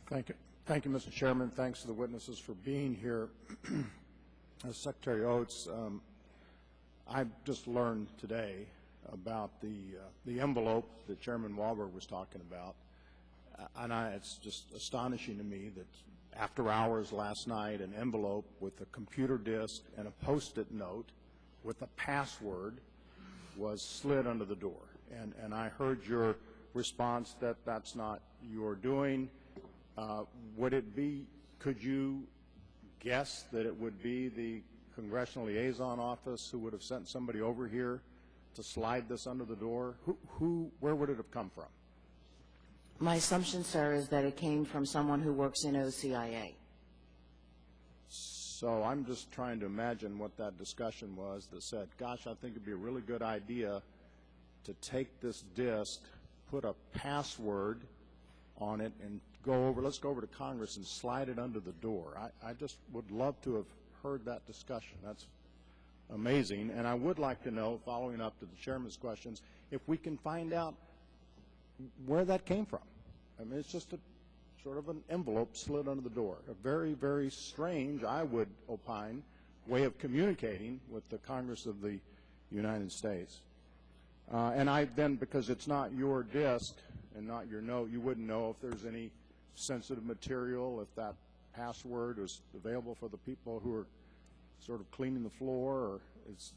Thank you, Mr. Chairman. Thanks to the witnesses for being here. Secretary Oates, I've just learned today about the envelope that Chairman Walberg was talking about, and it's just astonishing to me that after hours last night, an envelope with a computer disk and a Post-it note with a password was slid under the door. And I heard your response that that's not your doing. Would it be, could you guess that it would be the Congressional Liaison Office who would have sent somebody over here to slide this under the door? Where would it have come from? My assumption, sir, is that it came from someone who works in OCIA. So I'm just trying to imagine what that discussion was that said, gosh, I think it'd be a really good idea to take this disk, put a password on it, and let's go over to Congress and slide it under the door. I just would love to have heard that discussion. That's amazing. And I would like to know, following up to the Chairman's questions, if we can find out where that came from. I mean, it's just a sort of an envelope slid under the door. A very, very strange, I would opine, way of communicating with the Congress of the United States. And I then, because it's not your disk and not your note, you wouldn't know if there's any sensitive material, if that password was available for the people who are sort of cleaning the floor, or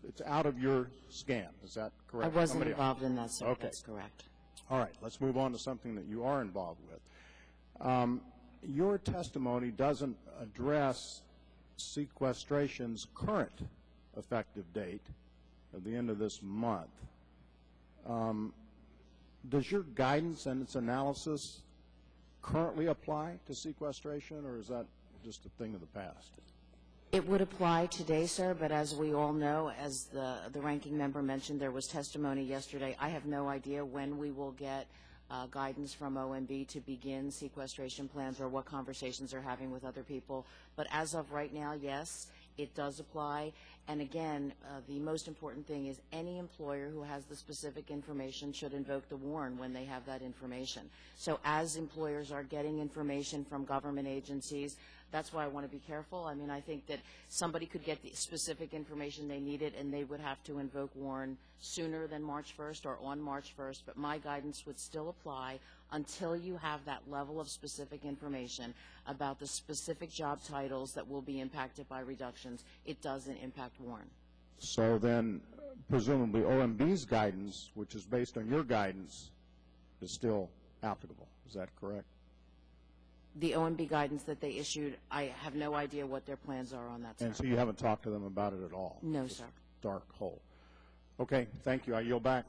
it's out of your scan. Is that correct? I wasn't involved in that, sir. Okay. That's correct. All right. Let's move on to something that you are involved with. Your testimony doesn't address sequestration's current effective date at the end of this month. Does your guidance and its analysis currently apply to sequestration, or is that just a thing of the past? It would apply today, sir, but as we all know, as the ranking member mentioned, there was testimony yesterday. I have no idea when we will get guidance from OMB to begin sequestration plans or what conversations are having with other people. But as of right now, yes, it does apply. And again, the most important thing is any employer who has the specific information should invoke the warn when they have that information. So as employers are getting information from government agencies, that's why I want to be careful. I mean, I think that somebody could get the specific information they needed and they would have to invoke warn sooner than March 1st or on March 1st, but my guidance would still apply until you have that level of specific information about the specific job titles that will be impacted by reductions. It doesn't impact warn. So then, presumably, OMB's guidance, which is based on your guidance, is still applicable. Is that correct? The OMB guidance that they issued, I have no idea what their plans are on that, sir. And so you haven't talked to them about it at all? No, sir. Dark hole. Okay, thank you. I yield back.